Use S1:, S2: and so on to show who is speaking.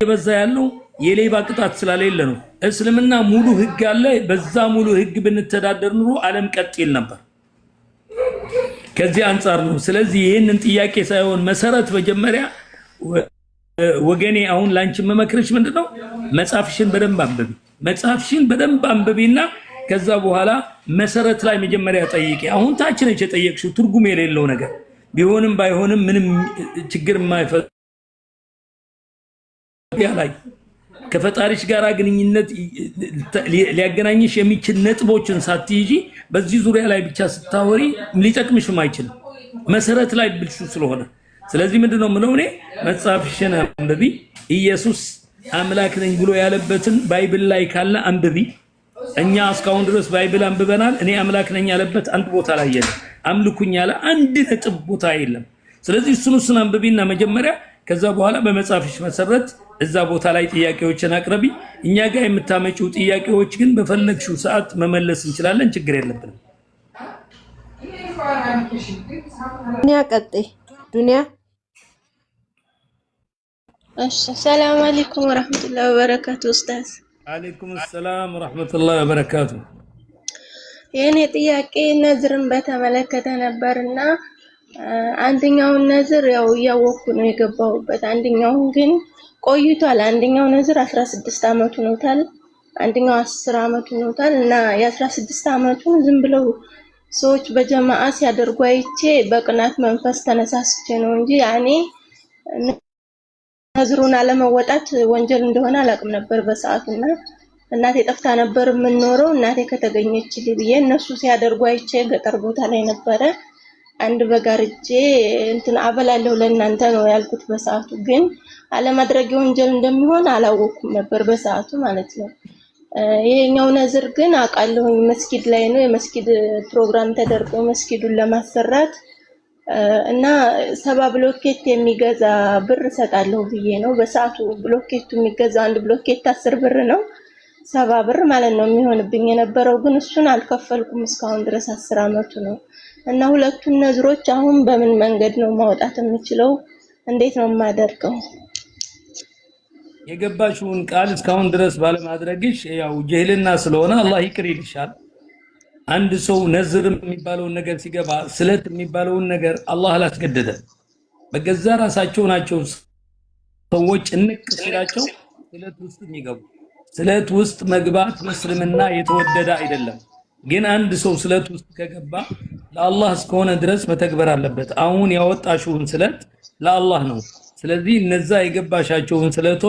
S1: እየበዛ ያለው የሌባ ቅጣት ስላሌለ ነው። እስልምና ሙሉ ህግ አለ። በዛ ሙሉ ህግ ብንተዳደር ኑሮ ዓለም ቀጥ ይል ነበር። ከዚህ አንፃር ነው። ስለዚህ ይሄንን ጥያቄ ሳይሆን መሰረት መጀመሪያ ወገኔ አሁን ላንቺ መመክርሽ ምንድነው መጽሐፍሽን በደንብ አንብቢ። መጽሐፍሽን በደንብ አንብቢና ከዛ በኋላ መሰረት ላይ መጀመሪያ ጠይቂ። አሁን ታች ነች የጠየቅሽው ትርጉም የሌለው ነገር ቢሆንም ባይሆንም ምንም ችግር የማይፈጥር ያላይ ከፈጣሪሽ ጋር ግንኙነት ሊያገናኝሽ የሚችል ነጥቦችን ሳትይጂ በዚህ ዙሪያ ላይ ብቻ ስታወሪ ሊጠቅምሽም አይችልም መሰረት ላይ ብልሹ ስለሆነ። ስለዚህ ምንድነው ምለው እኔ መጽሐፍሽን አንብቢ። ኢየሱስ አምላክ ነኝ ብሎ ያለበትን ባይብል ላይ ካለ አንብቢ። እኛ እስካሁን ድረስ ባይብል አንብበናል። እኔ አምላክ ነኝ ያለበት አንድ ቦታ ላይ የለም። አምልኩኝ ያለ አንድ ነጥብ ቦታ የለም። ስለዚህ እሱን አንብቢና መጀመሪያ ከዛ በኋላ በመጽሐፍሽ መሰረት እዛ ቦታ ላይ ጥያቄዎችን አቅርቢ። እኛ ጋር የምታመጪው ጥያቄዎች ግን በፈለግሽው ሰዓት መመለስ እንችላለን፣ ችግር የለብንም።
S2: ዱንያ ቀጥይ ዱንያ።
S3: እሺ ሰላም አለይኩም ወራህመቱላሂ ወበረካቱ ኡስታዝ።
S1: አለይኩም ሰላም ወራህመቱላሂ ወበረካቱ።
S3: የኔ ጥያቄ ነዝርን በተመለከተ ነበርና አንደኛውን ነዝር ያው እያወቅኩ ነው የገባሁበት። አንደኛውን ግን ቆይቷል። አንደኛው ነዝር 16 አመቱ ነውታል፣ አንደኛው 10 አመቱ ነውታል እና የ16 አመቱን ዝም ብለው ሰዎች በጀማዓ ሲያደርጉ አይቼ በቅናት መንፈስ ተነሳስቼ ነው እንጂ ያኔ ነዝሩን አለመወጣት ወንጀል እንደሆነ አላውቅም ነበር በሰዓቱና እናቴ ጠፍታ ነበር የምንኖረው። እናቴ ከተገኘችልኝ ብዬ እነሱ ሲያደርጉ አይቼ ገጠር ቦታ ላይ ነበረ አንድ በጋርጄ እንትን አበላለሁ ለእናንተ ነው ያልኩት በሰዓቱ። ግን አለማድረግ ወንጀል እንደሚሆን አላወኩም ነበር በሰዓቱ ማለት ነው። ይሄኛው ነዝር ግን አውቃለሁ መስጊድ ላይ ነው የመስጊድ ፕሮግራም ተደርጎ መስጊዱን ለማሰራት እና 70 ብሎኬት የሚገዛ ብር ሰጣለሁ ብዬ ነው በሰዓቱ። ብሎኬቱ የሚገዛ አንድ ብሎኬት 10 ብር ነው፣ 70 ብር ማለት ነው የሚሆንብኝ የነበረው። ግን እሱን አልከፈልኩም እስካሁን ድረስ 10 አመቱ ነው። እና ሁለቱን ነዝሮች አሁን በምን መንገድ ነው ማውጣት የምችለው? እንዴት ነው የማደርገው?
S1: የገባሽውን ቃል እስካሁን ድረስ ባለማድረግሽ ያው ጀህልና ስለሆነ አላህ ይቅር ይልሻል። አንድ ሰው ነዝር የሚባለውን ነገር ሲገባ ስለት የሚባለውን ነገር አላህ አላስገደደም። በገዛ ራሳቸው ናቸው ሰዎች እንቅ ሲላቸው ስለት ውስጥ የሚገቡ። ስለት ውስጥ መግባት በእስልምና የተወደደ አይደለም። ግን አንድ ሰው ስለት ውስጥ ከገባ ለአላህ እስከሆነ ድረስ መተግበር አለበት። አሁን ያወጣሽውን ስለት ለአላህ ነው። ስለዚህ እነዛ የገባሻቸውን ስለቶች